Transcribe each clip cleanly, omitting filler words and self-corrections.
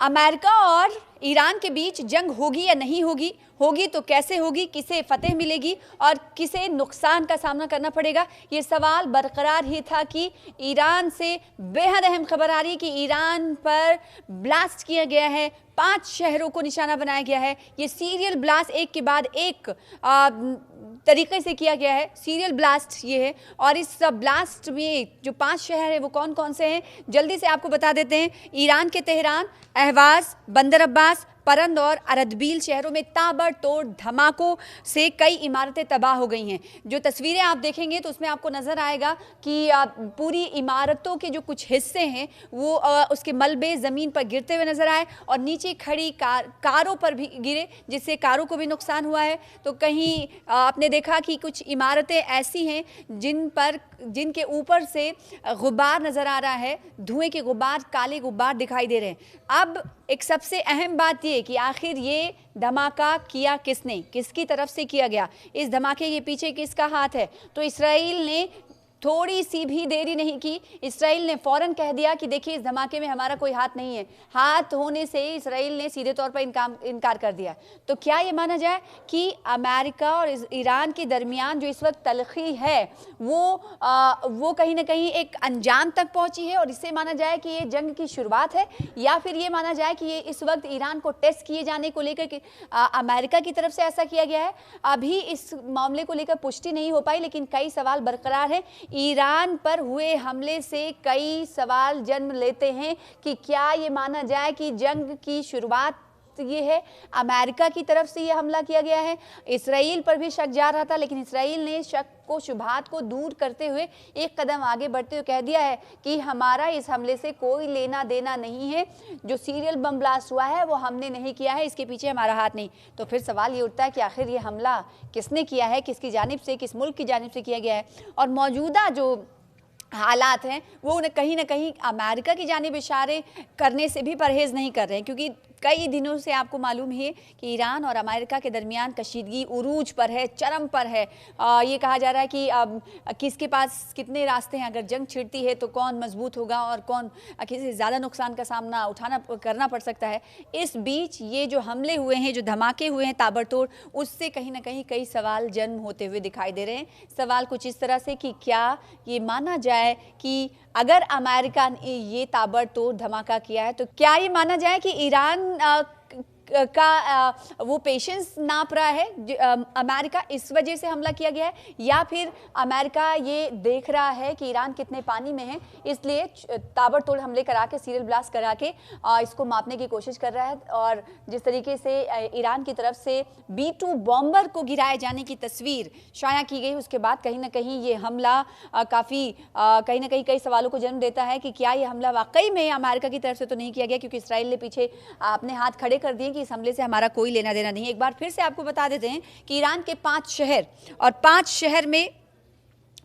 America और Iran के बीच जंग होगी या नहीं होगी, होगी तो कैसे होगी, किसे फतेह मिलेगी और किसे नुकसान का सामना करना पड़ेगा, ये सवाल बरकरार ही था कि ईरान से बेहद अहम खबर आ रही है कि ईरान पर ब्लास्ट किया गया है, 5 शहरों को निशाना बनाया गया है। ये सीरियल ब्लास्ट एक के बाद एक तरीके से किया गया है, सीरियल ब्लास्ट ये है। और इस ब्लास्ट में जो 5 शहर हैं वो कौन कौन से हैं, जल्दी से आपको बता देते हैं। ईरान के तेहरान, अहवाज, बंदर अब्बास, परंद और अरदबील शहरों में ताबड़तोड़ धमाकों से कई इमारतें तबाह हो गई हैं। जो तस्वीरें आप देखेंगे तो उसमें आपको नजर आएगा कि पूरी इमारतों के जो कुछ हिस्से हैं वो उसके मलबे ज़मीन पर गिरते हुए नजर आए और नीचे खड़ी कारों पर भी गिरे, जिससे कारों को भी नुकसान हुआ है। तो कहीं आपने देखा कि कुछ इमारतें ऐसी हैं जिनके ऊपर से गुबार नज़र आ रहा है, धुएं के गुबार, काले गुबार दिखाई दे रहे हैं। अब एक सबसे अहम बात ये कि आखिर ये धमाका किया किसने, किसकी तरफ से किया गया, इस धमाके के पीछे किसका हाथ है। तो इसराइल ने थोड़ी सी भी देरी नहीं की, इसराइल ने फौरन कह दिया कि देखिए इस धमाके में हमारा कोई हाथ नहीं है। हाथ होने से इसराइल ने सीधे तौर पर इनकार कर दिया। तो क्या ये माना जाए कि अमेरिका और ईरान के दरमियान जो इस वक्त तलखी है वो कहीं ना कहीं एक अंजाम तक पहुंची है और इससे माना जाए कि ये जंग की शुरुआत है, या फिर ये माना जाए कि ये इस वक्त ईरान को टेस्ट किए जाने को लेकर अमेरिका की तरफ से ऐसा किया गया है। अभी इस मामले को लेकर पुष्टि नहीं हो पाई, लेकिन कई सवाल बरकरार हैं। ईरान पर हुए हमले से कई सवाल जन्म लेते हैं कि क्या ये माना जाए कि जंग की शुरुआत ये है, अमेरिका की तरफ से ये हमला किया गया है। इसराइल पर भी शक जा रहा था, लेकिन इसराइल ने शक को, शुबहात को दूर करते हुए एक कदम आगे बढ़ते हुए कह दिया है कि हमारा इस हमले से कोई लेना देना नहीं है, जो सीरियल बम ब्लास्ट हुआ है वो हमने नहीं किया है, इसके पीछे हमारा हाथ नहीं। तो फिर सवाल ये उठता है कि आखिर ये हमला किसने किया है, किसकी जानिब से, किस मुल्क की जानिब से किया गया है। और मौजूदा जो हालात हैं वो कहीं ना कहीं अमेरिका की जानिब इशारे करने से भी परहेज़ नहीं कर रहे हैं, क्योंकि कई दिनों से आपको मालूम है कि ईरान और अमेरिका के दरमियान कशीदगी उरूज पर है, चरम पर है। ये कहा जा रहा है कि अब किसके पास कितने रास्ते हैं, अगर जंग छिड़ती है तो कौन मजबूत होगा और कौन किसी ज़्यादा नुकसान का सामना करना पड़ सकता है। इस बीच ये जो हमले हुए हैं, जो धमाके हुए हैं ताबड़तोड़, उससे कहीं ना कहीं कई सवाल जन्म होते हुए दिखाई दे रहे हैं। सवाल कुछ इस तरह से कि क्या ये माना जाए कि अगर अमेरिका ने ये ताबड़तोड़ धमाका किया है तो क्या ये माना जाए कि ईरान का वो पेशेंस नाप रहा है, अमेरिका इस वजह से हमला किया गया है, या फिर अमेरिका ये देख रहा है कि ईरान कितने पानी में है, इसलिए ताबड़तोड़ हमले करा के, सीरियल ब्लास्ट करा के इसको मापने की कोशिश कर रहा है। और जिस तरीके से ईरान की तरफ से B-2 बॉम्बर को गिराए जाने की तस्वीर शाया की गई, उसके बाद कहीं ना कहीं ये हमला काफ़ी कहीं ना कहीं कई सवालों को जन्म देता है कि क्या ये हमला वाकई में अमेरिका की तरफ से तो नहीं किया गया, क्योंकि इसराइल ने पीछे अपने हाथ खड़े कर दिए कि इस हमले से हमारा कोई लेना देना नहीं है। एक बार फिर से आपको बता देते हैं कि ईरान के 5 शहर और 5 शहर में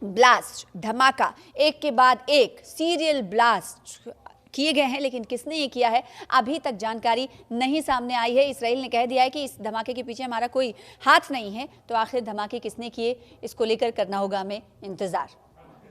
ब्लास्ट, धमाका, एक के बाद एक सीरियल ब्लास्ट किए गए हैं, लेकिन किसने ये किया है अभी तक जानकारी नहीं सामने आई है। इसराइल ने कह दिया है कि इस धमाके के पीछे हमारा कोई हाथ नहीं है। तो आखिर धमाके किसने किए, इसको लेकर करना होगा हमें इंतजार।